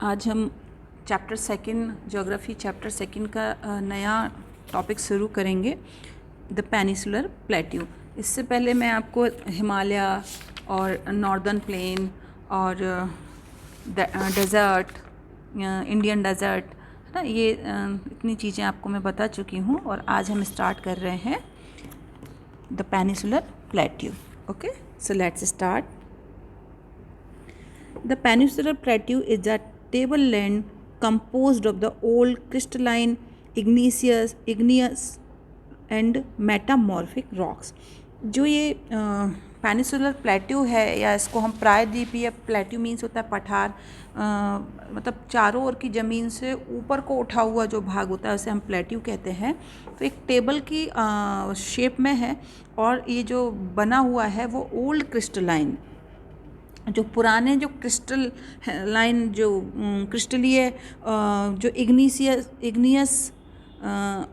आज हम chapter second geography chapter second का नया टॉपिक शुरू करेंगे, द पेनिसुलर प्लेट्यू। इससे पहले मैं आपको हिमालय और नॉर्दर्न प्लेन और डेज़र्ट, इंडियन डेज़र्ट, है ना, ये इतनी चीज़ें आपको मैं बता चुकी हूँ। और आज हम स्टार्ट कर रहे हैं the peninsular plateau. Okay, so let's start. The peninsular plateau is a tableland composed of the old crystalline, igneous and metamorphic rocks। जो ये पेनिसुलर प्लेट्यू है, या इसको हम प्रायद्वीपीय प्लेट्यू मीन्स होता है पठार, मतलब चारों ओर की ज़मीन से ऊपर को उठा हुआ जो भाग होता है उसे हम प्लेट्यू कहते हैं। तो एक टेबल की शेप में है और ये जो बना हुआ है वो ओल्ड क्रिस्टलाइन, जो पुराने जो क्रिस्टल लाइन, जो क्रिस्टलीय, जो इग्नियस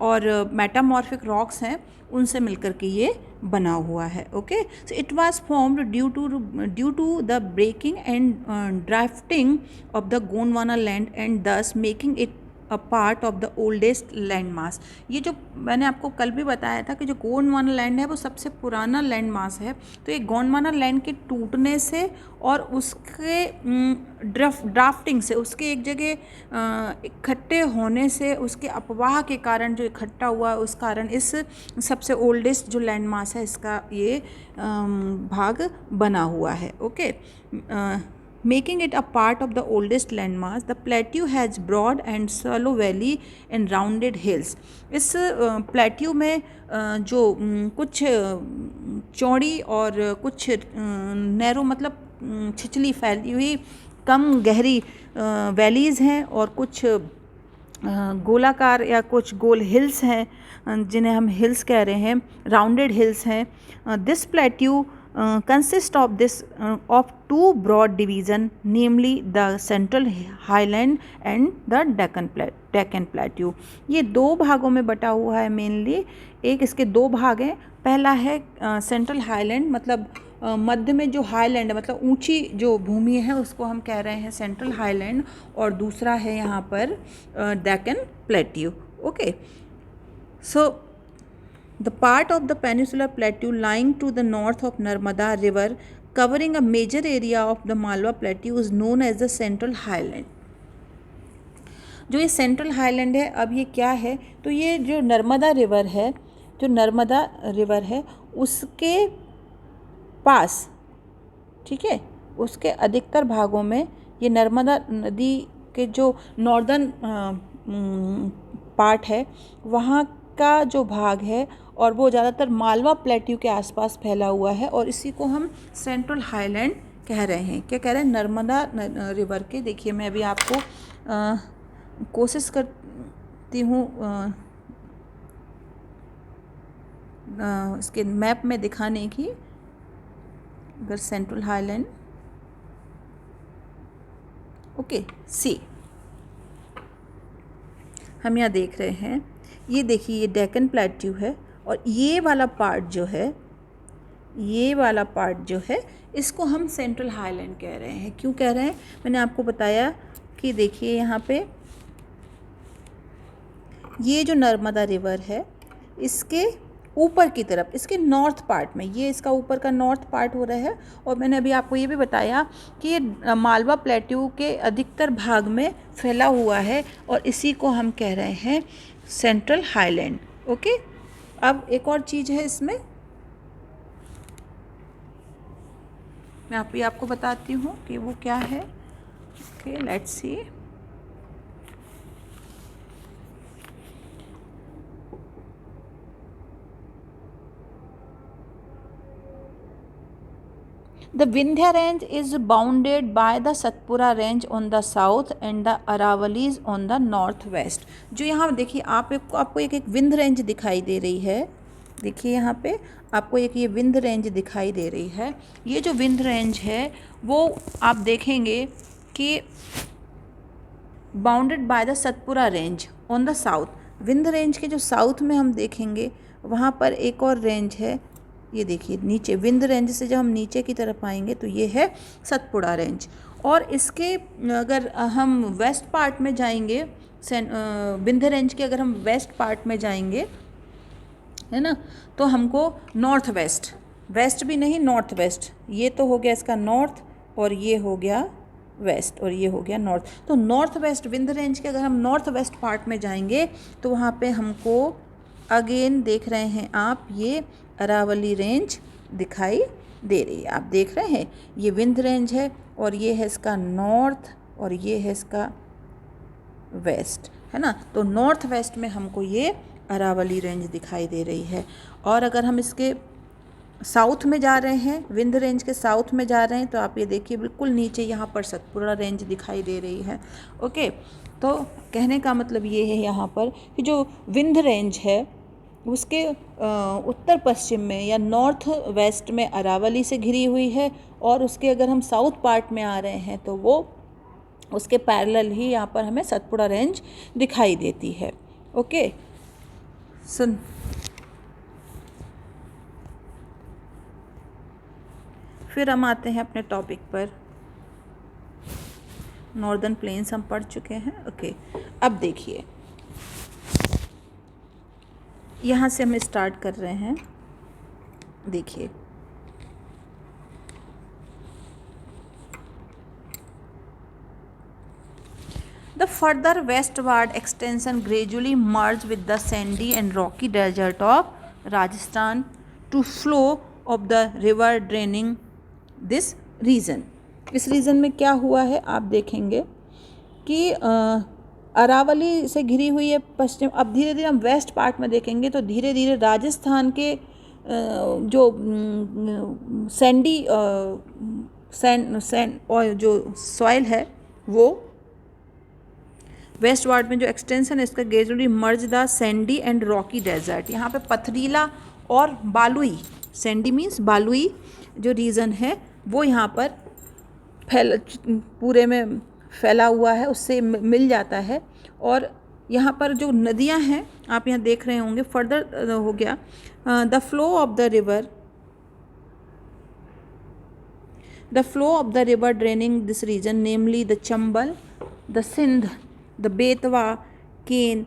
और मेटामॉर्फिक रॉक्स हैं, उनसे मिलकर के ये बना हुआ है। Okay, so it was formed due to the breaking and drifting of the Gondwana land and thus making it a part of the oldest land mass. ये जो मैंने आपको कल भी बताया था कि जो गोंडवाना लैंड है वो सबसे पुराना लैंड मास है। तो ये गोंडवाना लैंड के टूटने से और उसके ड्राफ्टिंग से, उसके एक जगह इकट्ठे होने से, उसके अपवाह के कारण जो इकट्ठा हुआ उस कारण इस सबसे ओल्डेस्ट जो लैंड मास है इसका ये भाग बना हुआ है। Okay, making it a part of the oldest landmass. The plateau has broad and shallow valley and rounded hills. इस प्लेट्यू में जो कुछ चौड़ी और कुछ नैरो, मतलब छिछली फैली हुई कम गहरी वैलीज़ हैं और कुछ गोलाकार या कुछ गोल हिल्स हैं जिन्हें हम हिल्स कह रहे हैं, राउंडेड हिल्स हैं। This plateau consist of two broad division, namely the central highland and the Deccan plateau। ये दो भागों में बटा हुआ है मेनली। एक इसके दो भाग हैं। पहला है सेंट्रल हाईलैंड, मतलब मध्य में जो हाईलैंड है, मतलब ऊंची जो भूमि है उसको हम कह रहे हैं सेंट्रल हाईलैंड, और दूसरा है यहाँ पर Deccan plateau. Okay, so the part of the peninsular plateau lying to the north of Narmada river covering a major area of the Malwa plateau is known as the central highland। जो ये central highland है, अब ये क्या है, तो ये जो नर्मदा रिवर है, जो नर्मदा रिवर है उसके पास, ठीक है, उसके अधिकतर भागों में ये नर्मदा नदी के जो नॉर्दर्न पार्ट है वहाँ का जो भाग है, और वो ज़्यादातर मालवा प्लेट्यू के आसपास फैला हुआ है, और इसी को हम सेंट्रल हाईलैंड कह रहे हैं। क्या कह रहे हैं? नर्मदा रिवर के। देखिए, मैं अभी आपको कोशिश करती हूँ इसके मैप में दिखाने की। अगर सेंट्रल हाईलैंड, ओके, सी हम यहाँ देख रहे हैं, ये देखिए ये डेक्कन प्लेट्यू है, और ये वाला पार्ट जो है, ये वाला पार्ट जो है इसको हम सेंट्रल हाईलैंड कह रहे हैं। क्यों कह रहे हैं? मैंने आपको बताया कि देखिए यहाँ पे ये जो नर्मदा रिवर है इसके ऊपर की तरफ, इसके नॉर्थ पार्ट में, ये इसका ऊपर का नॉर्थ पार्ट हो रहा है। और मैंने अभी आपको ये भी बताया कि ये मालवा प्लेट्यू के अधिकतर भाग में फैला हुआ है, और इसी को हम कह रहे हैं सेंट्रल हाईलैंड। ओके, अब एक और चीज़ है इसमें, मैं आपको बताती हूँ कि वो क्या है। Okay, let's see. The Vindhya range is bounded by the Satpura range on the south and the Aravalis on the northwest। जो यहाँ देखिए आपको एक विंध्य रेंज दिखाई दे रही है। देखिए यहाँ पे आपको एक ये विंध्य रेंज दिखाई दे रही है। ये जो विंध्य रेंज है वो आप देखेंगे कि bounded by the Satpura range on the south. Vindhya range के जो साउथ में हम देखेंगे वहाँ पर एक और रेंज है, ये देखिए नीचे विंध्य रेंज से जब हम नीचे की तरफ आएंगे तो ये है सतपुड़ा रेंज। और इसके अगर हम वेस्ट पार्ट में जाएंगे, विंध्य रेंज के अगर हम वेस्ट पार्ट में जाएंगे, है ना, तो हमको नॉर्थ वेस्ट, वेस्ट भी नहीं नॉर्थ वेस्ट, ये तो हो गया इसका नॉर्थ और ये हो गया वेस्ट और ये हो गया नॉर्थ। तो नॉर्थ वेस्ट विंध्य रेंज के अगर हम नॉर्थ वेस्ट पार्ट में जाएंगे तो वहाँ पे हमको अगेन देख रहे हैं आप, ये अरावली रेंज दिखाई दे रही है। आप देख रहे हैं ये विंध्य रेंज है और ये है इसका नॉर्थ और ये है इसका वेस्ट, है ना। तो नॉर्थ वेस्ट में हमको ये अरावली रेंज दिखाई दे रही है। और अगर हम इसके साउथ में जा रहे हैं, विंध्य रेंज के साउथ में जा रहे हैं, तो आप ये देखिए बिल्कुल नीचे यहाँ पर सतपुड़ा रेंज दिखाई दे रही है। ओके, तो कहने का मतलब ये है यहाँ पर कि जो विंध्य रेंज है उसके उत्तर पश्चिम में या नॉर्थ वेस्ट में अरावली से घिरी हुई है, और उसके अगर हम साउथ पार्ट में आ रहे हैं तो वो उसके पैरेलल ही यहाँ पर हमें सतपुड़ा रेंज दिखाई देती है। ओके, सुन फिर हम आते हैं अपने टॉपिक पर। नॉर्दर्न प्लेन्स हम पढ़ चुके हैं। ओके, अब देखिए यहाँ से हम स्टार्ट कर रहे हैं। देखिए The further westward extension gradually merged with the sandy and rocky desert of Rajasthan to flow of the river draining this region. इस रीजन में क्या हुआ है आप देखेंगे कि अरावली से घिरी हुई है पश्चिम। अब धीरे धीरे हम वेस्ट पार्ट में देखेंगे तो धीरे धीरे राजस्थान के जो सैंडी सैंड और जो सॉइल है वो वेस्ट वार्ड में जो एक्सटेंशन है इसका gradually merge the sandy and rocky desert. यहाँ पे पथरीला और बालुई, सैंडी मीन्स बालुई जो रीजन है वो यहाँ पर पूरे में फैला हुआ है, उससे मिल जाता है। और यहाँ पर जो नदियाँ हैं आप यहाँ देख रहे होंगे, फर्दर हो गया the flow of the river draining this region namely the Chambal, the Sindh, the Betwa, Ken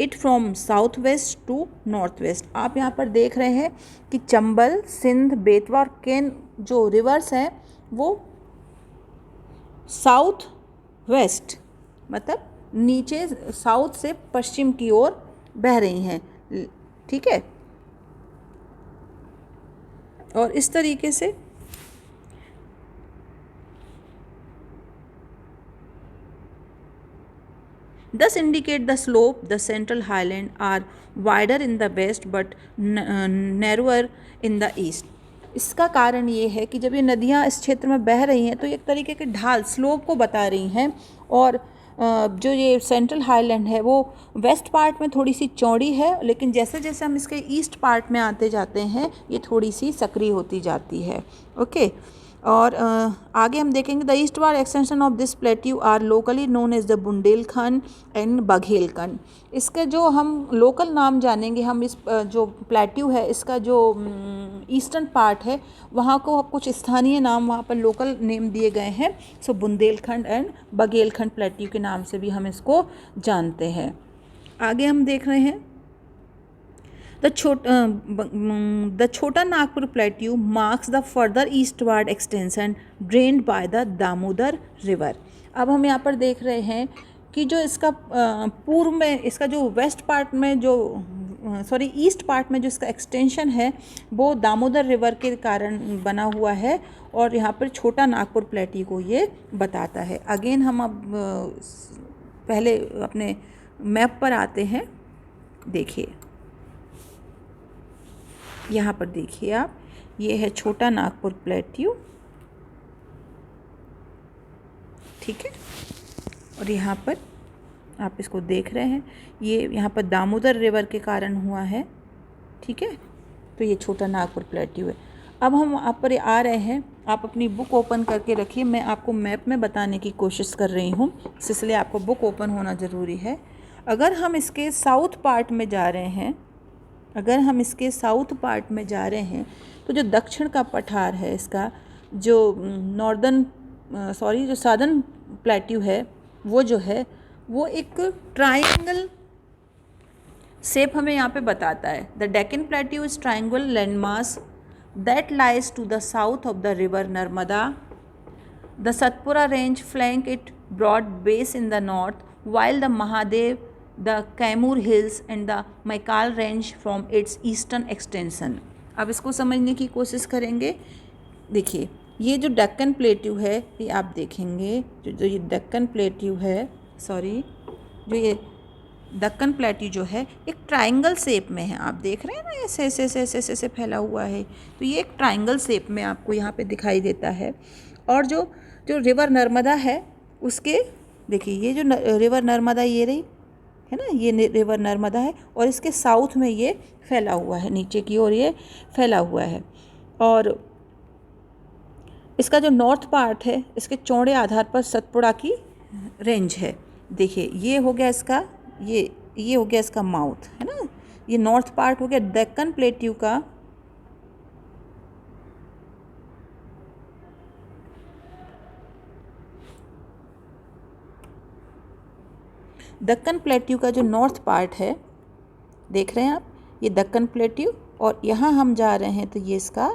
it from south west to north west. आप यहाँ पर देख रहे हैं कि चंबल, सिंध, बेतवा और केन जो रिवर्स हैं वो साउथ वेस्ट मतलब नीचे साउथ से पश्चिम की ओर बह रही हैं, ठीक है। और इस तरीके से thus indicate the slope the central highland are wider in the west but narrower in the east। इसका कारण ये है कि जब ये नदियाँ इस क्षेत्र में बह रही हैं तो एक तरीके के ढाल स्लोप को बता रही हैं, और जो ये सेंट्रल हाईलैंड है वो वेस्ट पार्ट में थोड़ी सी चौड़ी है, लेकिन जैसे जैसे हम इसके ईस्ट पार्ट में आते जाते हैं ये थोड़ी सी सक्रिय होती जाती है। ओके, और आगे हम देखेंगे the eastward extension of this plateau are locally known as the Bundelkhand and Baghelkhand. इसके जो हम लोकल नाम जानेंगे, हम इस जो प्लेट्यू है इसका जो ईस्टर्न पार्ट है वहाँ को कुछ स्थानीय नाम वहाँ पर लोकल नेम दिए गए हैं। सो बुंदेलखंड एंड बघेलखंड प्लेट्यू के नाम से भी हम इसको जानते हैं। आगे हम देख रहे हैं The Chota Nagpur Plateau marks the further eastward extension drained by the Damodar River। अब हम यहाँ पर देख रहे हैं कि जो इसका पूर्व में इसका जो वेस्ट पार्ट में जो ईस्ट पार्ट में जो इसका एक्सटेंशन है वो दामोदर रिवर के कारण बना हुआ है, और यहाँ पर छोटा नागपुर प्लेट्यू को ये बताता है। अगेन हम अब पहले अपने मैप पर आते हैं। देखिए यहाँ पर देखिए आप, ये है छोटा नागपुर प्लेट्यू, ठीक है। और यहाँ पर आप इसको देख रहे हैं, ये यहाँ पर दामोदर रिवर के कारण हुआ है, ठीक है। तो ये छोटा नागपुर प्लेट्यू है। अब हम आप पर आ रहे हैं, आप अपनी बुक ओपन करके रखिए, मैं आपको मैप में बताने की कोशिश कर रही हूँ, इसलिए आपको बुक ओपन होना ज़रूरी है। अगर हम इसके साउथ पार्ट में जा रहे हैं तो जो दक्षिण का पठार है इसका, जो नॉर्दर्न जो सादर्न प्लेट्यू है वो एक ट्राइंगल शेप हमें यहाँ पे बताता है। The Deccan plateau is triangle landmass that lies to the south of the river Narmada. The Satpura range flank it broad base in the north while the Mahadev, the Kaimur Hills and the Maikal range from its eastern extension। अब इसको समझने की कोशिश करेंगे। देखिए ये जो Deccan plateau है ये आप देखेंगे जो ये डेक्कन प्लेट्यू है जो ये दक्कन प्लेट्यू जो है एक ट्राइंगल शेप में है। आप देख रहे हैं ना ऐसे ऐसे ऐसे ऐसे ऐसे फैला हुआ है, तो ये एक ट्राइंगल शेप में आपको यहाँ पे दिखाई देता है। और जो रिवर नर्मदा है उसके देखिए ये जो रिवर नर्मदा ये रही है ना, ये रिवर नर्मदा है और इसके साउथ में ये फैला हुआ है, नीचे की ओर ये फैला हुआ है। और इसका जो नॉर्थ पार्ट है इसके चौड़े आधार पर सतपुड़ा की रेंज है। देखिए ये हो गया इसका ये हो गया इसका माउथ है ना, ये नॉर्थ पार्ट हो गया डेक्कन प्लेट्यू का। दक्कन प्लेट्यू का जो नॉर्थ पार्ट है देख रहे हैं आप, ये दक्कन प्लेट्यू और यहाँ हम जा रहे हैं तो ये इसका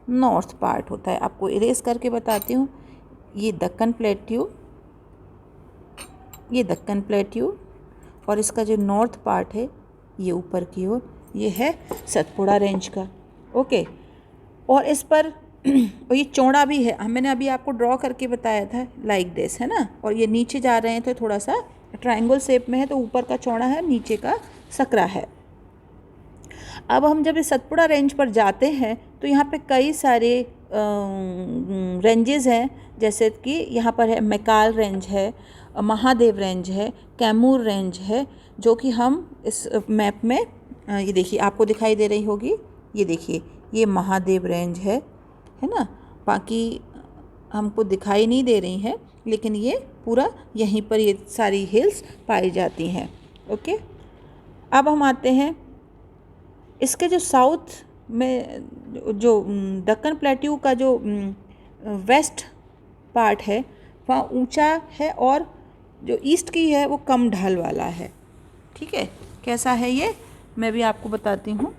नॉर्थ पार्ट होता है। आपको इरेज करके बताती हूँ, ये दक्कन प्लेट्यू और इसका जो नॉर्थ पार्ट है ये ऊपर की ओर ये है सतपुड़ा रेंज का। ओके, और इस पर और ये चौड़ा भी है, मैंने अभी आपको ड्रॉ करके बताया था लाइक दिस है ना। और ये नीचे जा रहे हैं तो थोड़ा सा ट्रायंगल शेप में है, तो ऊपर का चौड़ा है नीचे का सकरा है। अब हम जब इस सतपुड़ा रेंज पर जाते हैं तो यहाँ पे कई सारे रेंजेस हैं, जैसे कि यहाँ पर है मैकाल रेंज है, महादेव रेंज है, कैमूर रेंज है, जो कि हम इस मैप में ये देखिए आपको दिखाई दे रही होगी। ये देखिए ये महादेव रेंज है ना, बाकी हमको दिखाई नहीं दे रही हैं, लेकिन ये पूरा यहीं पर ये सारी हिल्स पाई जाती हैं। ओके, अब हम आते हैं इसके जो साउथ में जो दक्कन प्लेट्यू का जो वेस्ट पार्ट है वहाँ ऊंचा है और जो ईस्ट की है वो कम ढाल वाला है। ठीक है, कैसा है ये मैं भी आपको बताती हूँ।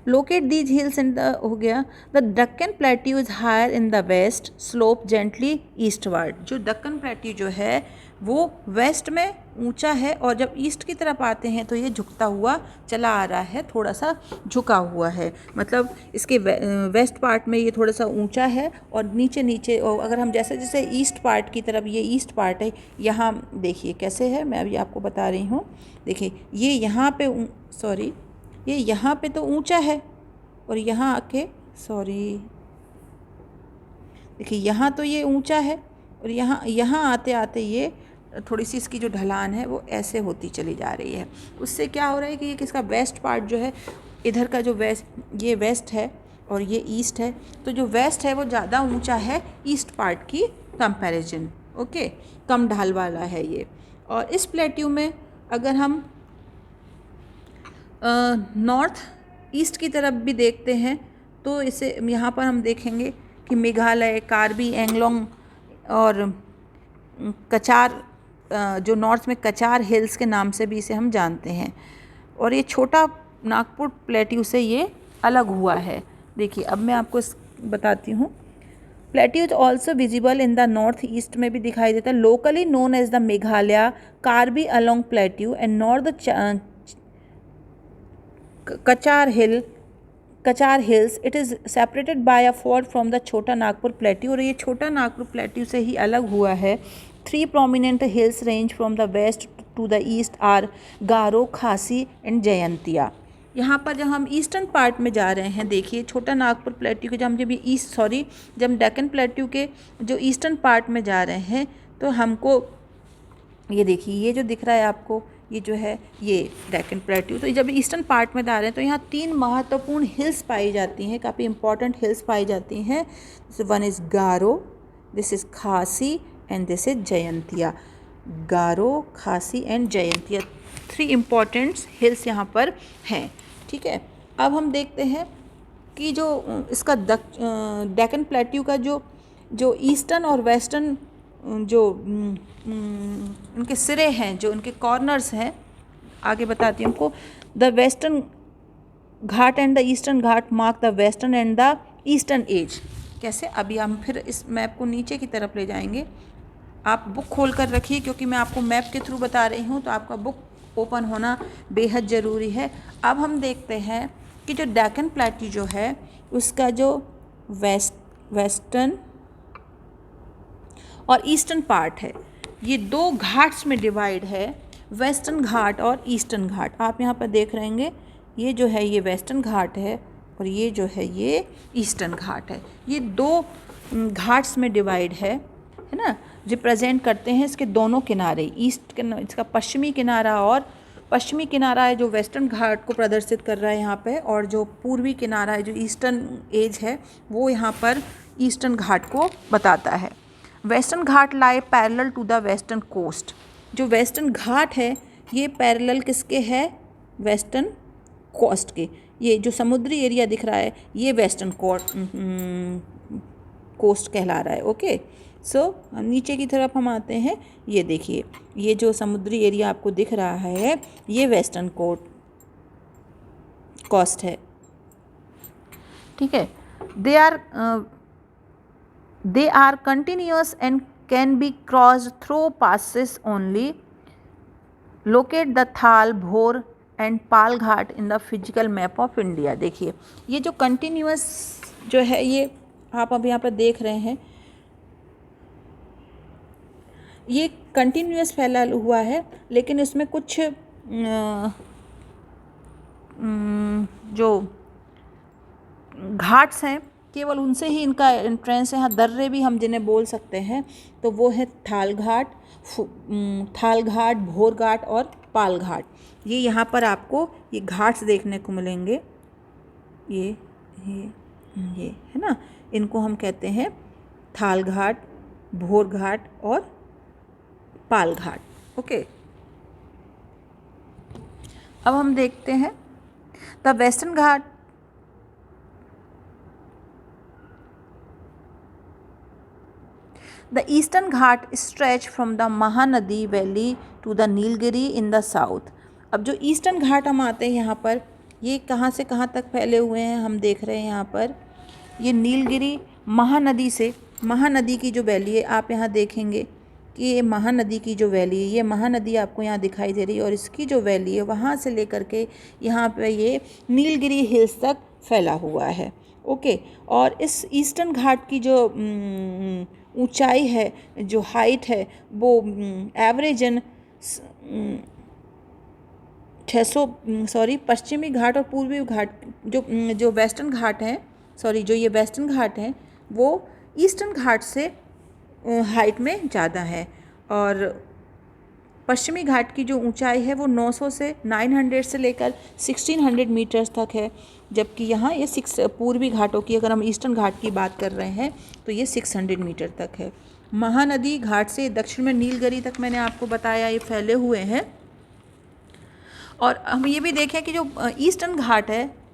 Locate these hills in the हो गया the Deccan plateau is higher in the west slope gently eastward. जो दक्कन प्लेट्यू जो है वो वेस्ट में ऊंचा है और जब ईस्ट की तरफ आते हैं तो ये झुकता हुआ चला आ रहा है, थोड़ा सा झुका हुआ है, मतलब इसके वेस्ट पार्ट में ये थोड़ा सा ऊंचा है और नीचे नीचे। और अगर हम जैसे जैसे ईस्ट पार्ट की तरफ, ये ईस्ट पार्ट है, यहाँ देखिए कैसे है, मैं अभी आपको बता रही हूँ। देखिए ये यहाँ पे ये यहाँ पे तो ऊंचा है और यहाँ आके देखिए यहाँ तो ये ऊंचा है और यहाँ आते आते ये थोड़ी सी इसकी जो ढलान है वो ऐसे होती चली जा रही है। उससे क्या हो रहा है कि ये किसका वेस्ट पार्ट जो है, इधर का जो ये वेस्ट है और ये ईस्ट है, तो जो वेस्ट है वो ज़्यादा ऊंचा है ईस्ट पार्ट की कंपैरिजन। ओके, कम ढाल वाला है ये। और इस प्लेट्यू में अगर हम नॉर्थ ईस्ट की तरफ भी देखते हैं तो इसे यहाँ पर हम देखेंगे कि मेघालय, कार्बी एंगलोंग और कचार, जो नॉर्थ में कचार हिल्स के नाम से भी इसे हम जानते हैं। और ये छोटा नागपुर प्लेट्यू से ये अलग हुआ है। देखिए अब मैं आपको बताती हूँ। Plateau is also visible in the north east में भी दिखाई देता है, locally known as the Meghalaya Karbi Anglong plateau and north Cachar hills. It is separated by a fault from the Chota Nagpur plateau. और ये छोटा नागपुर प्लेट्यू से ही अलग हुआ है। 3 prominent hills range from the west to the east are गारो, खासी एंड जयंतिया। यहाँ पर जब हम ईस्टर्न पार्ट में जा रहे हैं, देखिए छोटा नागपुर प्लेट्यू के जब हम डेक्कन प्लेट्यू के जो ईस्टर्न पार्ट में जा रहे हैं तो हमको ये देखिए ये जो दिख रहा है आपको, ये जो है ये डेक्कन प्लेट्यू। तो जब ईस्टर्न पार्ट में जा रहे हैं तो यहाँ 3 महत्वपूर्ण हिल्स पाई जाती हैं, काफ़ी इंपॉर्टेंट हिल्स पाई जाती हैं। One is Garo, this is खासी एंड दिस इज़ जयंतिया। गारो, खासी एंड जयंतिया 3 इम्पॉर्टेंट हिल्स यहाँ पर हैं। ठीक है, अब हम देखते हैं कि जो इसका डेक्कन प्लेट्यू का जो ईस्टर्न और वेस्टर्न जो उनके सिरे हैं, जो उनके कॉर्नर्स हैं, आगे बताती हूँ आपको। The western Ghat and the eastern Ghat mark the western and the eastern edge. कैसे? अभी हम फिर इस मैप को नीचे की तरफ ले जाएंगे। आप बुक खोल कर रखिए, क्योंकि मैं आपको मैप के थ्रू बता रही हूँ, तो आपका बुक ओपन होना बेहद ज़रूरी है। अब हम देखते हैं कि जो डेक्कन प्लेट्यू जो है उसका जो वेस्टर्न और ईस्टर्न पार्ट है, ये दो घाट्स में डिवाइड है, वेस्टर्न घाट और ईस्टर्न घाट। आप यहाँ पर देख रहे हैं, ये जो है ये वेस्टर्न घाट है और ये जो है ये ईस्टर्न घाट है। ये दो घाट्स में डिवाइड है ना, रिप्रेजेंट करते हैं इसके दोनों किनारे। इसका पश्चिमी किनारा और पश्चिमी किनारा है जो वेस्टर्न घाट को प्रदर्शित कर रहा है यहाँ पे, और जो पूर्वी किनारा है जो ईस्टर्न एज है वो यहाँ पर ईस्टर्न घाट को बताता है। Western Ghat lie parallel to the western coast. जो वेस्टर्न घाट है ये पैरेलल किसके है? वेस्टर्न कोस्ट के। ये जो समुद्री एरिया दिख रहा है ये वेस्टर्न कोस्ट कहला रहा है। ओके, सो नीचे की तरफ हम आते हैं। ये देखिए, ये जो समुद्री एरिया आपको दिख रहा है ये वेस्टर्न कोस्ट है। ठीक है, they are continuous and can be crossed through passes only. Locate the Thal, Bhor and Pal Ghat in the physical map of India। देखिए, ये जो कंटिन्यूस जो है ये आप अब यहाँ पर देख रहे हैं, ये कंटिन्यूस फैला हुआ है, लेकिन इसमें कुछ जो घाट्स हैं केवल उनसे ही इनका एंट्रेंस है। यहाँ दर्रे भी हम जिन्हें बोल सकते हैं, तो वो है थाल घाट, भोर घाट और पाल घाट। ये यहाँ पर आपको ये घाट्स देखने को मिलेंगे। ये है ना, इनको हम कहते हैं थाल घाट, भोर घाट और पाल घाट। ओके, अब हम देखते हैं the western Ghat. The eastern ghat stretch from the Mahanadi valley to the Nilgiri in the south। अब जो ईस्टर्न घाट हम आते हैं यहाँ पर, ये कहाँ से कहाँ तक फैले हुए हैं हम देख रहे हैं। यहाँ पर ये नीलगिरी महानदी से, महानदी की जो वैली है आप यहाँ देखेंगे कि ये महानदी की जो वैली है, ये महानदी आपको यहाँ दिखाई दे रही है, और इसकी जो वैली है वहाँ से लेकर के यहाँ पे ये नीलगिरी हिल्स तक फैला हुआ है। ओके, और इस ईस्टर्न घाट की जो ऊंचाई है, जो हाइट है, वो एवरेजन 600 पश्चिमी घाट और पूर्वी घाट जो वेस्टर्न घाट हैं, जो ये वेस्टर्न घाट हैं वो ईस्टर्न घाट से हाइट में ज़्यादा है, और पश्चिमी घाट की जो ऊंचाई है वो 900 से 900 से लेकर 1600 मीटर्स तक है, जबकि यहाँ ये पूर्वी घाटों की, अगर हम ईस्टर्न घाट की बात कर रहे हैं तो ये 600 मीटर तक है। महानदी घाट से दक्षिण में नीलगिरी तक मैंने आपको बताया ये फैले हुए हैं। और हम ये भी देखें कि जो ईस्टर्न घाट है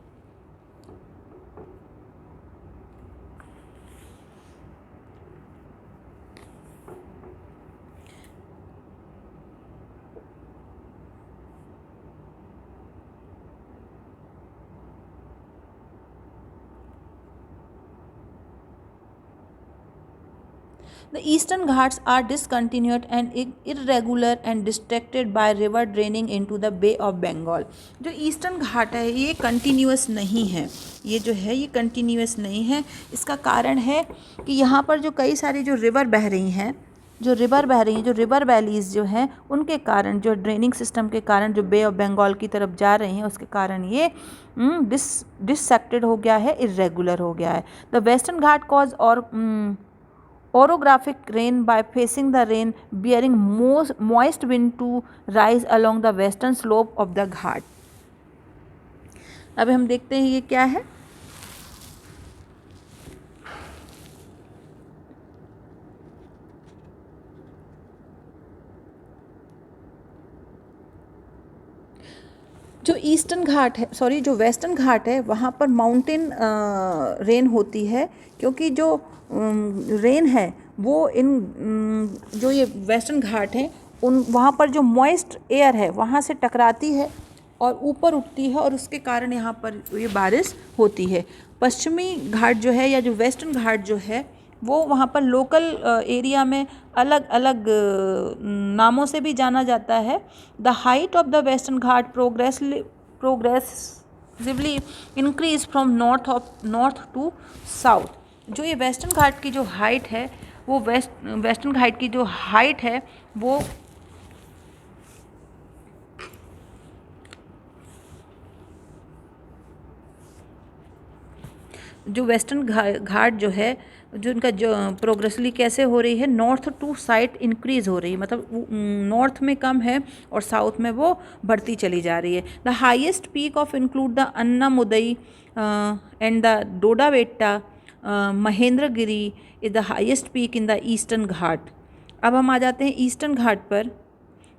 The eastern ghats are discontinuous and irregular and distracted by river draining into the Bay of Bengal। जो ईस्टर्न घाट है ये कंटिन्यूस नहीं है, ये जो है ये कंटिन्यूस नहीं है। इसका कारण है कि यहाँ पर जो कई सारी जो रिवर बह रही हैं, जो रिवर वैलीज़ जो हैं, उनके कारण, जो ड्रेनिंग सिस्टम के कारण, जो बे ऑफ बंगाल की तरफ जा रही हैं, उसके कारण ये डिससेक्टेड हो गया है, इरेगुलर हो गया है। द वेस्टर्न घाट कॉज और orographic rain by facing the rain bearing moist wind to rise along the western slope of the ghat। अब हम देखते हैं ये क्या है। जो ईस्टर्न घाट है, सॉरी जो वेस्टर्न घाट है, वहाँ पर माउंटेन रेन होती है, क्योंकि जो रेन है वो जो ये वेस्टर्न घाट है उन वहाँ पर जो मॉइस्ट एयर है वहाँ से टकराती है और ऊपर उठती है, और उसके कारण यहाँ पर ये बारिश होती है। पश्चिमी घाट जो है या जो वेस्टर्न घाट जो है वो वहाँ पर लोकल एरिया में अलग अलग नामों से भी जाना जाता है। The height of the western Ghat progressively increase from north to south. जो ये वेस्टर्न घाट की जो हाइट है वो वेस्टर्न घाट की जो हाइट है वो जो वेस्टर्न घाट जो है जो उनका जो प्रोग्रेसली कैसे हो रही है, नॉर्थ टू साइड इंक्रीज हो रही है, मतलब नॉर्थ में कम है और साउथ में वो बढ़ती चली जा रही है। The highest peak of include the Anamudi and the Doddabetta Mahendragiri is the highest peak in the eastern ghat. अब हम आ जाते हैं ईस्टर्न घाट पर।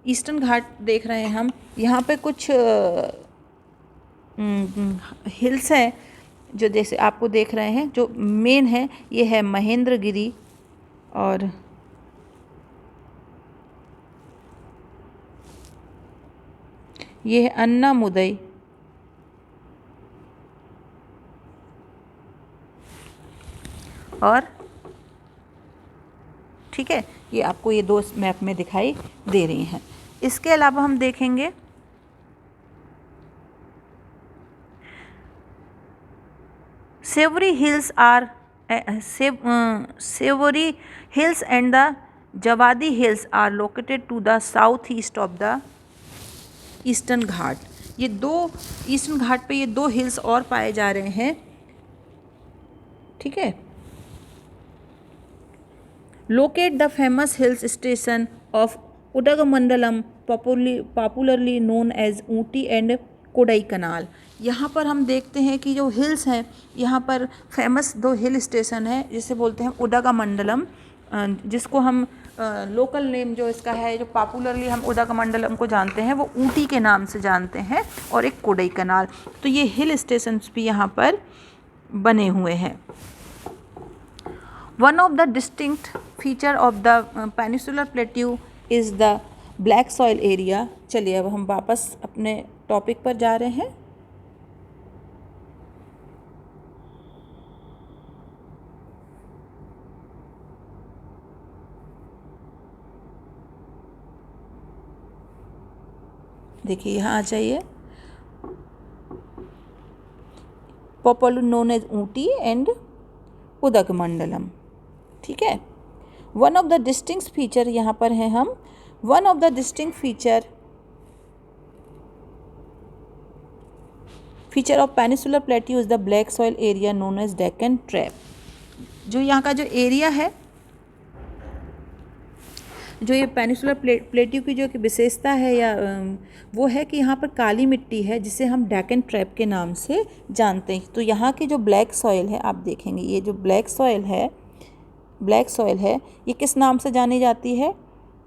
ईस्टर्न घाट देख रहे हैं हम, यहाँ पे कुछ हिल्स हैं जो जैसे आपको देख रहे हैं। जो मेन है ये है महेंद्रगिरी, और ये है अन्नामुदई, और ठीक है, ये आपको ये दो मैप में दिखाई दे रही हैं। इसके अलावा हम देखेंगे Savory Hills are Savory Hills and the Javadi Hills are located to the southeast of the eastern ghat. ये दो ईस्टर्न घाट पे ये दो हिल्स और पाए जा रहे हैं, ठीक है। Locate the famous hills station of Udagamandalam popularly known as Ooty and Kodaikanal. यहाँ पर हम देखते हैं कि जो हिल्स हैं, यहाँ पर फेमस दो हिल स्टेशन है जिसे बोलते हैं उदगमंडलम, जिसको हम लोकल नेम जो इसका है, जो पॉपुलरली हम उदगमंडलम को जानते हैं, वो ऊटी के नाम से जानते हैं, और एक कोडाईकनाल। तो ये हिल स्टेशंस भी यहाँ पर बने हुए हैं। One of the distinct feature of the peninsular plateau is the black soil area. चलिए अब हम वापस अपने टॉपिक पर जा रहे हैं। देखिए यहाँ आ जाइए, popular known as Ooty and Udagamandalam, ठीक है। One of the distinct feature यहाँ पर हैं हम, one of the distinct feature of peninsular plateau is the black soil area known as Deccan trap. जो यहाँ का जो एरिया है, जो ये पेनिसुलर प्लेट्यू की जो विशेषता है या वो है कि यहाँ पर काली मिट्टी है जिसे हम डेक्कन ट्रैप के नाम से जानते हैं। तो यहाँ की जो ब्लैक सॉइल है, आप देखेंगे ये जो ब्लैक सॉइल है ये किस नाम से जानी जाती है?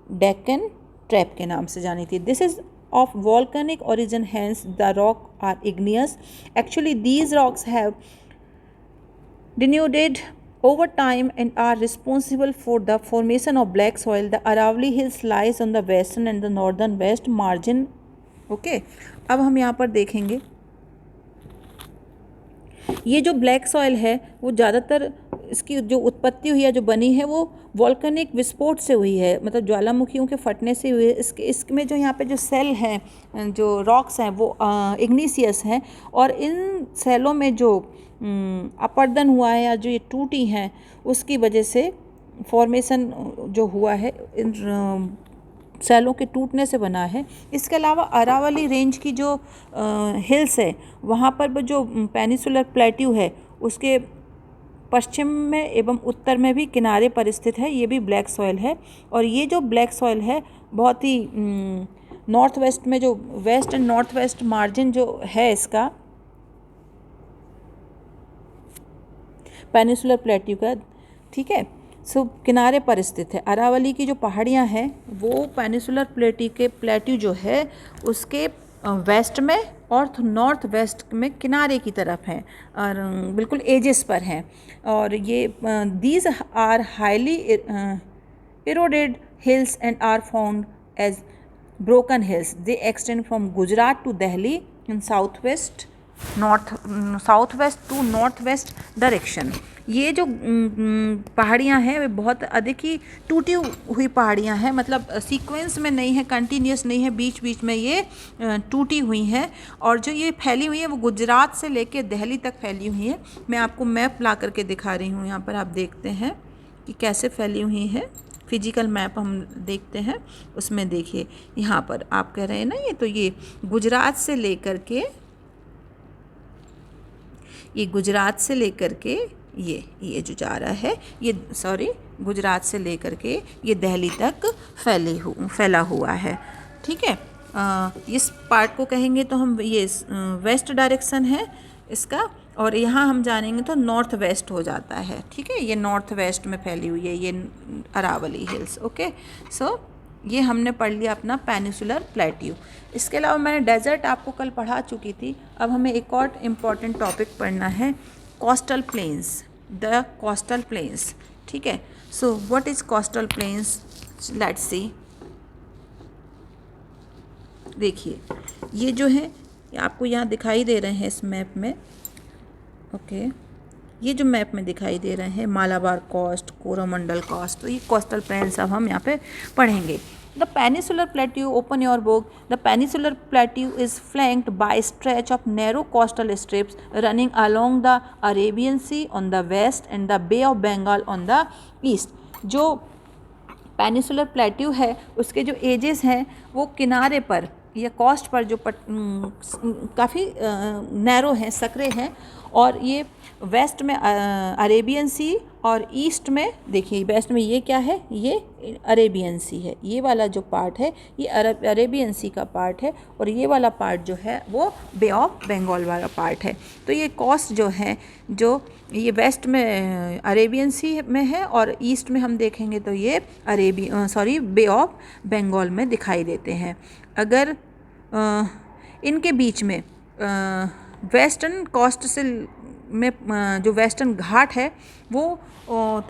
डेक्कन ट्रैप के नाम से जानी थी। This is of volcanic origin, hence the rock are igneous. Actually these rocks have denuded over time and are responsible for the formation of black soil. The Aravalli Hills lies on the western and the northern west margin. Okay, अब हम यहाँ पर देखेंगे ये जो black soil है वो ज़्यादातर इसकी जो उत्पत्ति हुई है, जो बनी है, वो वॉल्केनिक विस्फोट से हुई है, मतलब ज्वालामुखियों के फटने से हुई है। इसमें जो यहाँ पे जो सेल हैं, जो रॉक्स हैं, वो इग्निशियस हैं, और इन सेलों में जो अपरदन हुआ है या जो ये टूटी हैं उसकी वजह से फॉर्मेशन जो हुआ है इन सेलों के टूटने से बना है। इसके अलावा अरावली रेंज की जो हिल्स है वहाँ पर जो पेनिसुलर प्लेट्यू है उसके पश्चिम में एवं उत्तर में भी किनारे पर स्थित है, ये भी ब्लैक सॉइल है। और ये जो ब्लैक सॉइल है बहुत ही नॉर्थ वेस्ट में, जो west and north west margin जो है इसका पेनिसुलर प्लेट्यू का, ठीक है, सो किनारे पर स्थित है। अरावली की जो पहाड़ियाँ हैं वो पेनिसुलर प्लेट्यू जो है उसके वेस्ट में और नॉर्थ वेस्ट में किनारे की तरफ हैं और बिल्कुल एजेस पर हैं। और ये these are highly eroded hills and are found as broken hills. They extend from Gujarat to Delhi in southwest to northwest direction. ये जो पहाड़ियाँ हैं वे बहुत अधिक ही टूटी हुई पहाड़ियाँ हैं, मतलब सीक्वेंस में नहीं है, कंटिन्यूस नहीं है, बीच बीच में ये टूटी हुई हैं। और जो ये फैली हुई है वो गुजरात से लेके दिल्ली तक फैली हुई है। मैं आपको मैप ला करके दिखा रही हूँ, यहाँ पर आप देखते हैं कि कैसे फैली हुई है। फिजिकल मैप हम देखते हैं, उसमें देखिए यहाँ पर आप कह रहे हैं ना, ये तो ये गुजरात से लेकर के, ये गुजरात से लेकर के ये जो जा रहा है, ये गुजरात से लेकर के ये दिल्ली तक फैला हुआ है। ठीक है, इस पार्ट को कहेंगे तो हम ये वेस्ट डायरेक्शन है इसका, और यहाँ हम जानेंगे तो नॉर्थ वेस्ट हो जाता है। ठीक है, ये नॉर्थ वेस्ट में फैली हुई है ये अरावली हिल्स। ओके, सो ये हमने पढ़ लिया अपना पेनिसुलर प्लेट्यू। इसके अलावा मैंने डेजर्ट आपको कल पढ़ा चुकी थी। अब हमें एक और इम्पॉर्टेंट टॉपिक पढ़ना है, coastal planes, the coastal planes. ठीक है, so what is coastal planes, let's see. देखिए ये जो है आपको यहाँ दिखाई दे रहे हैं इस मैप में। ओके, ये जो मैप में दिखाई दे रहे हैं मालाबार कोस्ट, कोरोमंडल कोस्ट, तो ये कोस्टल प्लेन्स अब हम यहाँ पे पढ़ेंगे। The peninsular plateau, open your book, the peninsular plateau is flanked by stretch of narrow coastal strips running along the Arabian Sea on the west and the Bay of Bengal on the east. जो peninsular plateau है उसके जो edges हैं वो किनारे पर या coast पर जो काफ़ी नैरो हैं, सकरे हैं, और ये वेस्ट में अरेबियन सी और ईस्ट में, देखिए वेस्ट में ये क्या है, ये अरेबियन सी है, ये वाला जो पार्ट है ये अरेबियन सी का पार्ट है, और ये वाला पार्ट जो है वो बे ऑफ बंगाल वाला पार्ट है। तो ये कोस्ट जो है, जो ये वेस्ट में अरेबियन सी में है और ईस्ट में हम देखेंगे तो ये बे ऑफ बंगाल में दिखाई देते हैं। अगर इनके बीच में वेस्टर्न कोस्ट से में जो वेस्टर्न घाट है वो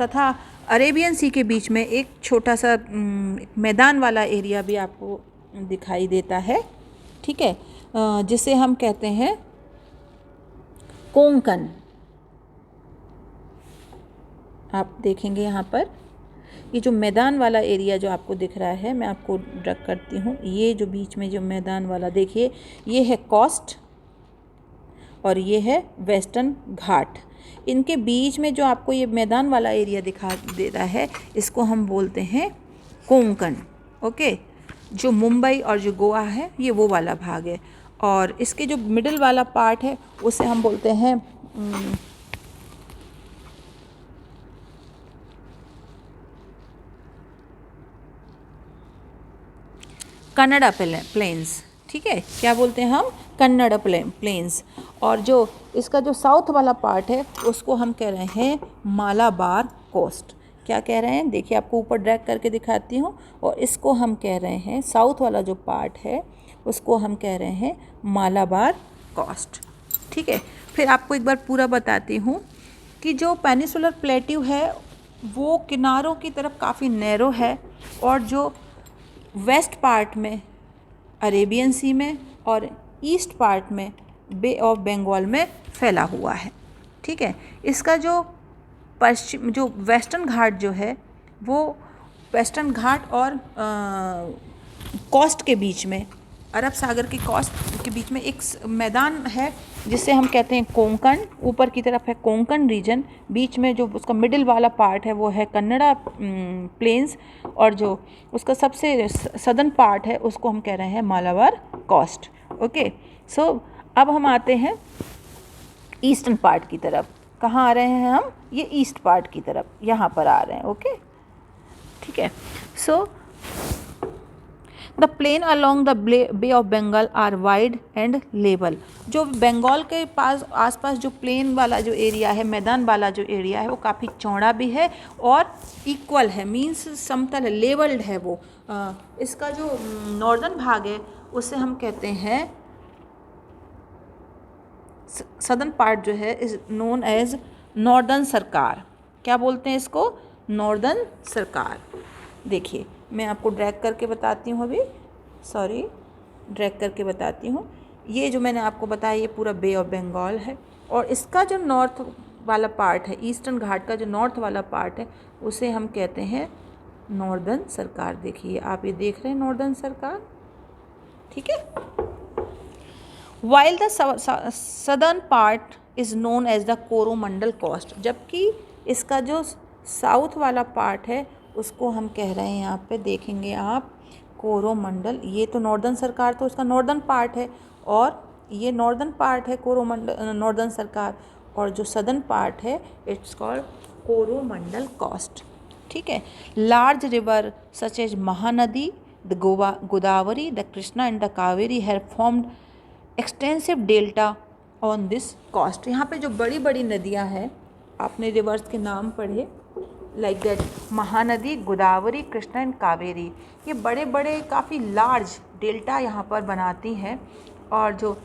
तथा अरेबियन सी के बीच में एक छोटा सा मैदान वाला एरिया भी आपको दिखाई देता है। ठीक है, जिसे हम कहते हैं कोंकण। आप देखेंगे यहाँ पर ये जो मैदान वाला एरिया जो आपको दिख रहा है, मैं आपको ड्रग करती हूँ, ये जो बीच में जो मैदान वाला देखिए, ये है कोस्ट और ये है वेस्टर्न घाट। इनके बीच में जो आपको ये मैदान वाला एरिया दिखा दे रहा है, इसको हम बोलते हैं कोंकण। ओके, जो मुंबई और जो गोवा है ये वो वाला भाग है, और इसके जो मिडिल वाला पार्ट है उसे हम बोलते हैं कन्नड़ा प्लेन्स। ठीक है, क्या बोलते हैं हम, कन्नड़ा प्लेन्स। और जो इसका जो साउथ वाला पार्ट है उसको हम कह रहे हैं मालाबार कोस्ट। क्या कह रहे हैं, देखिए आपको ऊपर ड्रैग करके दिखाती हूँ, और इसको हम कह रहे हैं, साउथ वाला जो पार्ट है उसको हम कह रहे हैं मालाबार कोस्ट। ठीक है, फिर आपको एक बार पूरा बताती हूँ कि जो पेनिसुलर प्लेट्यू है वो किनारों की तरफ काफ़ी नैरो है, और जो वेस्ट पार्ट में अरेबियन सी में और ईस्ट पार्ट में बे ऑफ बंगाल में फैला हुआ है। ठीक है, इसका जो वेस्टर्न घाट जो है वो वेस्टर्न घाट और कोस्ट के बीच में, अरब सागर की कोस्ट के बीच में एक मैदान है जिसे हम कहते हैं कोंकण। ऊपर की तरफ है कोंकण रीजन, बीच में जो उसका मिडिल वाला पार्ट है वो है कन्नड़ा प्लेन्स, और जो उसका सबसे सदर्न पार्ट है उसको हम कह रहे हैं मालाबार कोस्ट। ओके, सो अब हम आते हैं ईस्टर्न पार्ट की तरफ। कहाँ आ रहे हैं हम, ये ईस्ट पार्ट की तरफ, यहाँ पर आ रहे हैं। ओके, ठीक है, so the plain along the Bay of Bengal are wide and level. जो बंगाल के पास आसपास जो प्लेन वाला जो एरिया है, मैदान वाला जो एरिया है वो काफ़ी चौड़ा भी है और इक्वल है, मीन्स समतल है, लेवल्ड है वो। इसका जो नॉर्दर्न भाग है उसे हम कहते हैं सदर्न पार्ट जो है इज़ नोन एज नॉर्दर्न सरकार। क्या बोलते हैं इसको? नॉर्दर्न सरकार। देखिए मैं आपको ड्रैग करके बताती हूँ अभी, सॉरी ड्रैग करके बताती हूँ। ये जो मैंने आपको बताया ये पूरा बे ऑफ बंगाल है, और इसका जो नॉर्थ वाला पार्ट है, ईस्टर्न घाट का जो नॉर्थ वाला पार्ट है, उसे हम कहते हैं नॉर्दर्न सरकार। देखिए आप ये देख रहे हैं नॉर्दर्न सरकार, ठीक है। While the southern part is known as the Coromandel coast, जबकि इसका जो साउथ वाला पार्ट है उसको हम कह रहे हैं, यहाँ पे देखेंगे आप, कोरोमंडल। ये तो नॉर्दर्न सरकार तो उसका नॉर्दर्न पार्ट है, और ये नॉर्दर्न पार्ट है कोरोमंडल नॉर्दर्न सरकार, और जो सदर्न पार्ट है इट्स कॉल्ड कोरोमंडल कोस्ट, ठीक है। Large river such as Mahanadi, the Godavari, the Krishna and the Kaveri have formed extensive delta on this coast. यहाँ पे जो बड़ी बड़ी नदियाँ हैं, आपने रिवर्स के नाम पढ़े like that, Mahanadi, Godavari, Krishna and Kaveri, ये बड़े बड़े काफ़ी लार्ज डेल्टा यहाँ पर बनाती हैं। और जो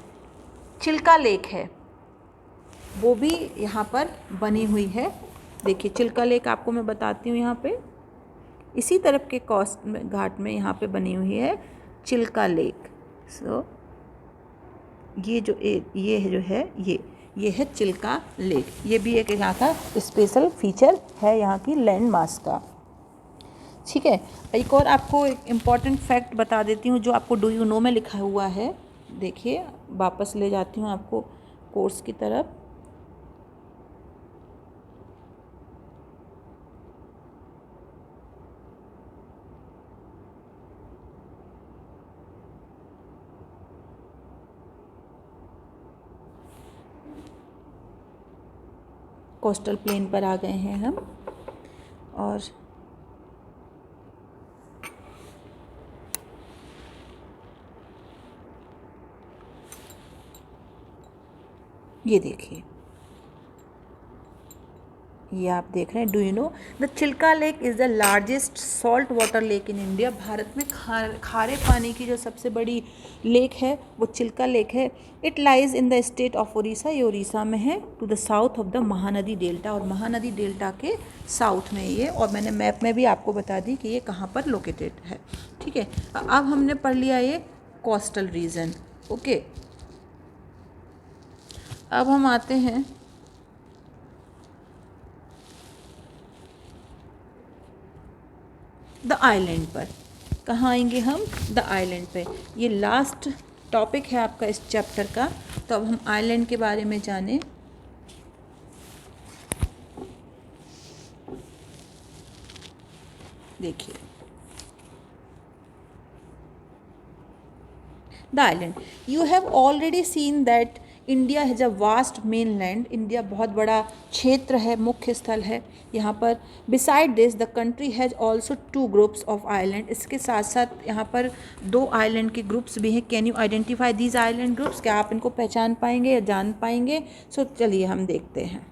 चिल्का लेक है वो भी यहाँ पर बनी हुई है। देखिए चिल्का लेक आपको मैं बताती हूँ, यहाँ पे इसी तरफ के कोस्ट में, घाट में यहाँ पे बनी हुई है चिल्का लेक। सो ये जो है ये है चिल्का लेक। ये भी एक यहाँ का स्पेशल फीचर है यहाँ की लैंड मास का, ठीक है। एक और आपको एक इम्पॉर्टेंट फैक्ट बता देती हूँ जो आपको डू यू नो में लिखा हुआ है। देखिए वापस ले जाती हूँ आपको कोर्स की तरफ। कोस्टल प्लेन पर आ गए हैं हम, और ये देखिए, ये आप देख रहे हैं, do you know the Chilika lake is the largest salt water lake in India. Bharat में खारे पानी की जो सबसे बड़ी लेक है वो चिल्का लेक है। It lies in the state of Orissa, ये उड़ीसा में है, to the south of the Mahanadi delta, और महानदी डेल्टा के साउथ में ये, और मैंने मैप में भी आपको बता दी कि ये कहाँ पर लोकेटेड है, ठीक है। अब हमने पढ़ लिया ये कोस्टल रीजन, ओके। अब हम आते हैं द आइलैंड पर। कहाँ आएंगे हम? द आइलैंड पे। ये लास्ट टॉपिक है आपका इस चैप्टर का, तो अब हम आइलैंड के बारे में जानें। देखिए the island, you have already seen that India has a vast main land. India बहुत बड़ा क्षेत्र है, मुख्य स्थल है यहाँ पर। Beside this the country has also 2 groups of island. इसके साथ साथ यहाँ पर 2 आइलैंड के ग्रुप्स भी हैं। Can you identify these island groups? क्या आप इनको पहचान पाएंगे या जान पाएंगे? सो चलिए हम देखते हैं।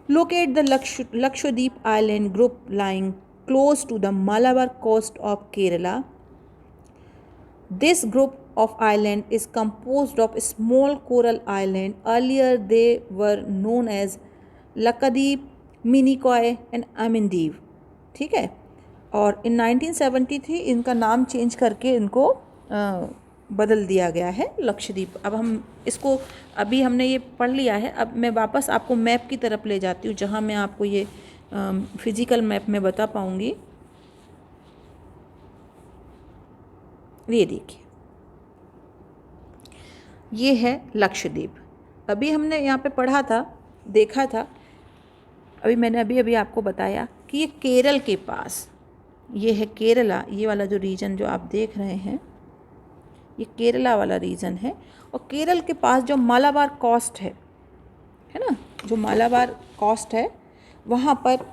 Locate the Lakshadweep island group lying close to the Malabar coast of Kerala. This group of island is composed of small coral island. Earlier they were known as Lakadweep, Minicoy and Amindip, ठीक है। और in 1973 इनका नाम चेंज करके इनको बदल दिया गया है लक्षद्वीप। अब हम इसको, अभी हमने ये पढ़ लिया है, अब मैं वापस आपको मैप की तरफ ले जाती हूँ जहाँ मैं आपको ये फिजिकल मैप में बता पाऊँगी। ये देखिए, ये है लक्षद्वीप। अभी हमने यहाँ पे पढ़ा था, देखा था, मैंने अभी आपको बताया कि ये केरल के पास, ये है केरला। ये वाला जो रीजन जो आप देख रहे हैं ये केरला वाला रीजन है। और केरल के पास जो मालाबार कोस्ट है ना, जो मालाबार कोस्ट है वहाँ पर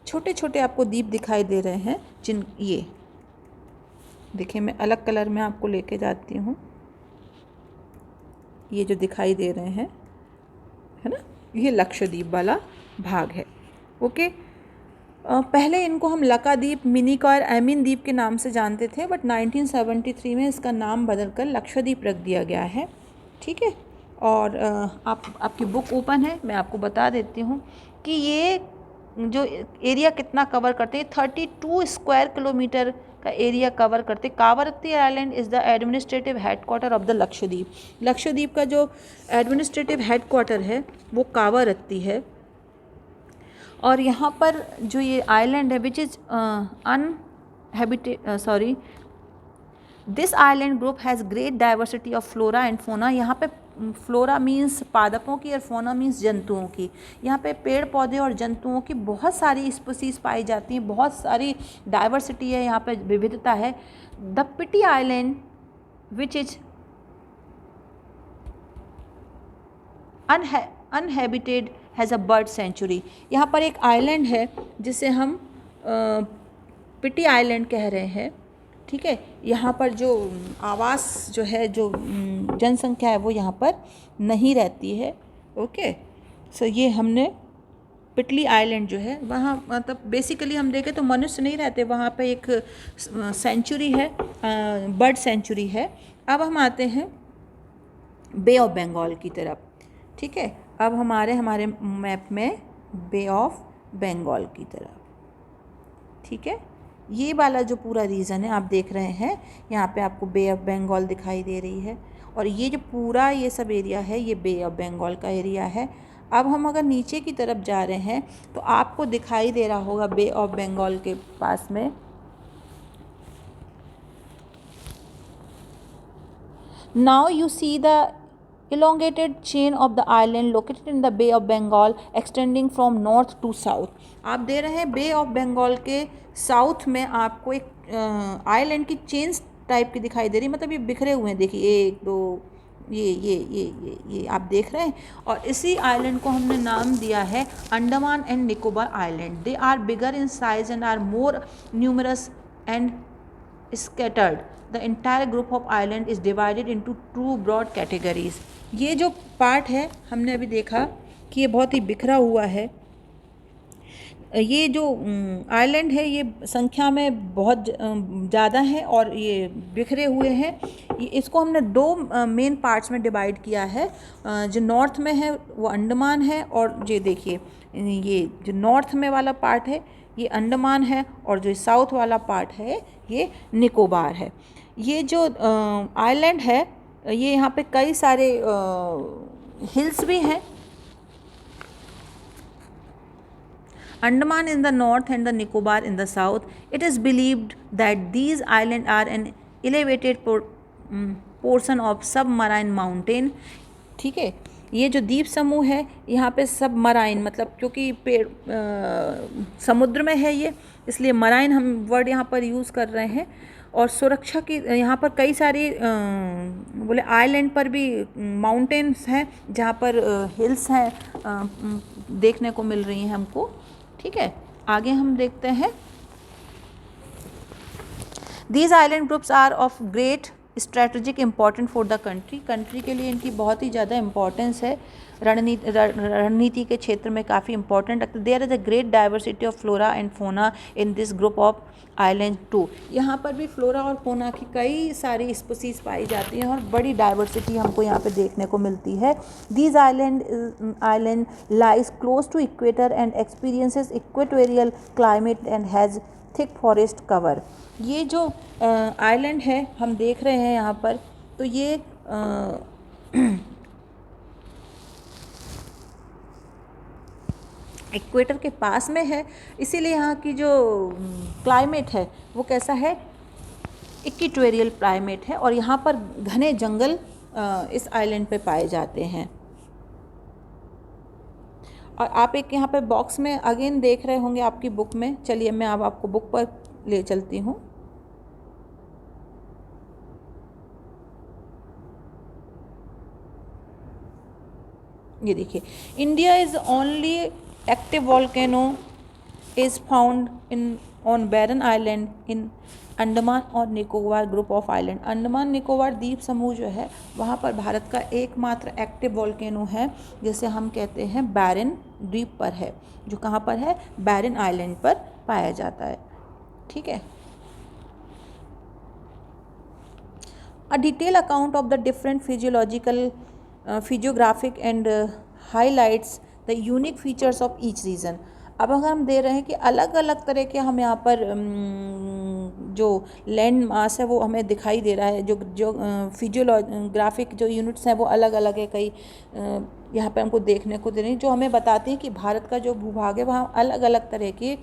छोटे छोटे आपको द्वीप दिखाई दे रहे हैं। ये देखिए, मैं अलग कलर में आपको लेके जाती हूँ। ये जो दिखाई दे रहे हैं, है ना, ये लक्षद्वीप वाला भाग है, ओके। पहले इनको हम लकाद्वीप, मिनिकॉय और एमिन द्वीप के नाम से जानते थे, बट 1973 में इसका नाम बदलकर लक्षद्वीप रख दिया गया है। ठीक है। और आपकी बुक ओपन है, मैं आपको बता देती हूँ कि ये जो एरिया कितना कवर करते हैं, 32 स्क्वायर किलोमीटर का एरिया कवर करते। Kavaratti island is the administrative headquarters of the Lakshadweep. Lakshadweep का जो एडमिनिस्ट्रेटिव हेडक्वार्टर है वो कावरत्ती है। और यहाँ पर जो ये आइलैंड है which is this island group has great diversity of flora and फोना। यहाँ पे फ्लोरा मीन्स पादपों की और फोना मीन्स जंतुओं की। यहाँ पे पेड़ पौधे और जंतुओं की बहुत सारी स्पीसीज पाई जाती हैं, बहुत सारी डाइवर्सिटी है, यहाँ पे विविधता है। The Pitti island which is uninhabited has a bird sanctuary. यहाँ पर एक आइलैंड है जिसे हम पिटी आइलैंड कह रहे हैं, ठीक है। यहाँ पर जो आवास जो है, जो जनसंख्या है वो यहाँ पर नहीं रहती है। ओके, सो ये हमने पिटली आइलैंड जो है वहाँ, मतलब बेसिकली हम देखें तो मनुष्य नहीं रहते वहाँ पे, एक सेंचुरी है, बर्ड सेंचुरी है। अब हम आते हैं बे ऑफ बंगाल की तरफ, ठीक है। अब हमारे मैप में बे ऑफ बंगाल की तरफ, ठीक है। ये वाला जो पूरा रीजन है आप देख रहे हैं, यहाँ पे आपको बे ऑफ बंगाल दिखाई दे रही है, और ये जो पूरा ये सब एरिया है ये बे ऑफ बंगाल का एरिया है। अब हम अगर नीचे की तरफ जा रहे हैं तो आपको दिखाई दे रहा होगा बे ऑफ बंगाल के पास में now you see the elongated chain of the island located in the Bay of Bengal extending from north to south। आप दे रहे हैं बे ऑफ बंगाल के साउथ में आपको एक आइलैंड की चेन्स टाइप की दिखाई दे रही, मतलब ये बिखरे हुए हैं, देखिए 1 2 ये आप देख रहे हैं। और इसी आइलैंड को हमने नाम दिया है Andaman and Nicobar island. They are bigger in size and are more numerous and scattered. The entire group of island is divided into 2 broad categories। ये जो पार्ट है हमने अभी देखा कि ये बहुत ही बिखरा हुआ है। ये जो आइलैंड है ये संख्या में बहुत ज़्यादा है और ये बिखरे हुए हैं। इसको हमने 2 मेन पार्ट्स में डिवाइड किया है। जो नॉर्थ में है वो अंडमान है, और ये देखिए ये जो नॉर्थ में वाला पार्ट है ये अंडमान है, और जो साउथ वाला पार्ट है ये निकोबार है। ये जो आइलैंड है ये यहाँ पे कई सारे हिल्स भी हैं। Andaman in the north and the Nicobar in the south. It is believed that these islands are an elevated portion of submarine mountain। ठीक है, ये जो द्वीप समूह है यहाँ पे सबमराइन, मतलब क्योंकि पेड़ समुद्र में है ये, इसलिए मराइन हम वर्ड यहाँ पर यूज़ कर रहे हैं। और सुरक्षा की यहाँ पर कई सारी बोले आइलैंड पर भी माउंटेन्स हैं जहाँ पर हिल्स हैं देखने को मिल रही हैं हमको, ठीक है। आगे हम देखते हैं these island groups are of great strategic important for the country के लिए इनकी बहुत ही ज़्यादा इम्पॉर्टेंस है, रणनीति के क्षेत्र में काफ़ी इंपॉर्टेंट रखते। There is a great diversity of flora and fauna in this group of island too. यहाँ पर भी फ्लोरा और फोना की कई सारी स्पीसीज पाई जाती हैं और बड़ी डाइवर्सिटी हमको यहाँ पे देखने को मिलती है। These island lies close to equator and experiences equatorial climate and has thick forest cover. ये जो आइलैंड है हम देख रहे हैं यहाँ पर, तो ये इक्वेटर के पास में है, इसीलिए यहाँ की जो क्लाइमेट है वो कैसा है, इक्वेटोरियल क्लाइमेट है, और यहाँ पर घने जंगल इस आइलैंड पे पाए जाते हैं। और आप एक यहाँ पे बॉक्स में अगेन देख रहे होंगे आपकी बुक में, चलिए मैं अब आपको बुक पर ले चलती हूँ। ये देखिए, India is only active volcano is found in on Barren island in Andaman और Nicobar group of island. Andaman Nicobar द्वीप समूह जो है वहाँ पर भारत का एकमात्र एक्टिव वॉल्केनो है जिसे हम कहते हैं बैरन द्वीप पर है, जो कहाँ पर है, बैरन आइलैंड पर पाया जाता है, ठीक है। A detailed account of the different physiological physiographic and highlights the unique features of each reason. अब अगर हम दे रहे हैं कि अलग अलग तरह के हम यहाँ पर जो लैंड मास है वो हमें दिखाई दे रहा है, जो फिजियोग्राफिक जो यूनिट्स हैं वो अलग अलग है, कई यहाँ पे हमको देखने को दे रही, जो हमें बताती हैं कि भारत का जो भूभाग है वहाँ अलग अलग तरह की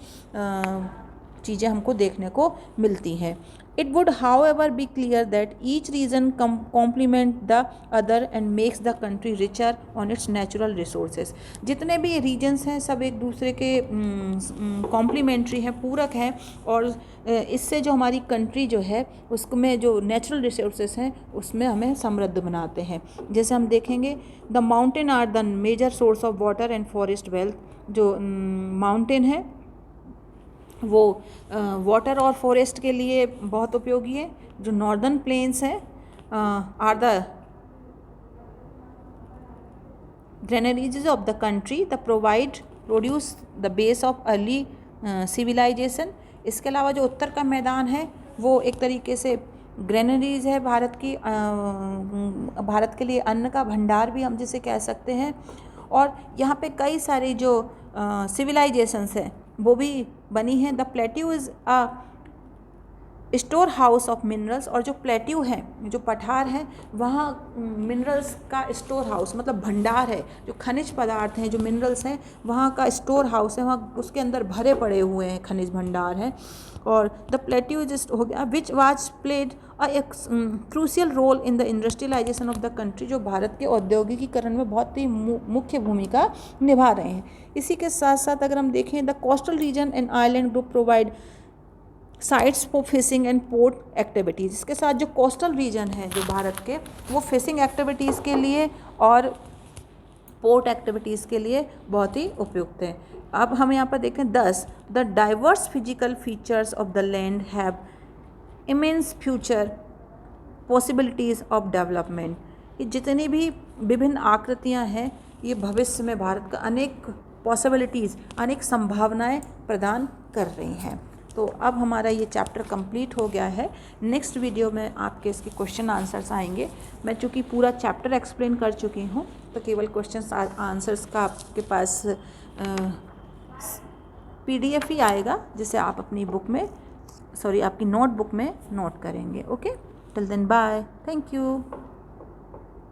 चीज़ें हमको देखने को मिलती हैं। It would however be clear that each region complement the other and makes the country richer on its natural resources। जितने भी रीजन्स हैं सब एक दूसरे के कॉम्प्लीमेंट्री हैं, पूरक हैं, और इससे जो हमारी कंट्री जो है उसमें जो नेचुरल रिसोर्सेज हैं उसमें हमें समृद्ध बनाते हैं। जैसे हम देखेंगे the mountain are the major source of water and forest wealth. जो माउंटेन है वो वाटर और फॉरेस्ट के लिए बहुत उपयोगी है। जो नॉर्दर्न प्लेन्स है are the granaries of the country the produce the base of early civilisation. इसके अलावा जो उत्तर का मैदान है वो एक तरीके से ग्रेनरीज है भारत की, भारत के लिए अन्न का भंडार भी हम जिसे कह सकते हैं। और यहाँ पे कई सारी जो सिविलाइजेशंस हैं वो भी बनी हैं। The plateau is a store house of minerals. और जो प्लेट्यू हैं, जो पठार हैं, वहाँ मिनरल्स का स्टोर हाउस मतलब भंडार है। जो खनिज पदार्थ हैं, जो मिनरल्स हैं, वहाँ का स्टोर हाउस है, वहाँ उसके अंदर भरे पड़े हुए हैं, खनिज भंडार हैं। और द प्लेट्यू जस्ट हो गया which was played a crucial role in the industrialisation of the country. जो भारत के औद्योगिकीकरण में बहुत ही मुख्य भूमिका निभा रहे हैं। इसी के साथ साथ अगर हम देखें the coastal region and island group provide sites for fishing and port activities. इसके साथ जो कोस्टल रीजन है जो भारत के, वो फिशिंग एक्टिविटीज़ के लिए और पोर्ट एक्टिविटीज़ के लिए बहुत ही उपयुक्त है। अब हम यहाँ पर देखें 10 the diverse physical features of the land have immense future possibilities of development. ये जितनी भी विभिन्न आकृतियाँ हैं ये भविष्य में भारत का अनेक पॉसिबिलिटीज़, अनेक संभावनाएं प्रदान कर रही हैं। तो अब हमारा ये चैप्टर कंप्लीट हो गया है। नेक्स्ट वीडियो में आपके इसके क्वेश्चन आंसर्स आएंगे। मैं चूँकि पूरा चैप्टर एक्सप्लेन कर चुकी हूँ तो केवल क्वेश्चन आंसर्स का आपके पास PDF ही आएगा जिसे आप अपनी बुक में आपकी नोटबुक में नोट करेंगे। Okay, till then bye, thank you.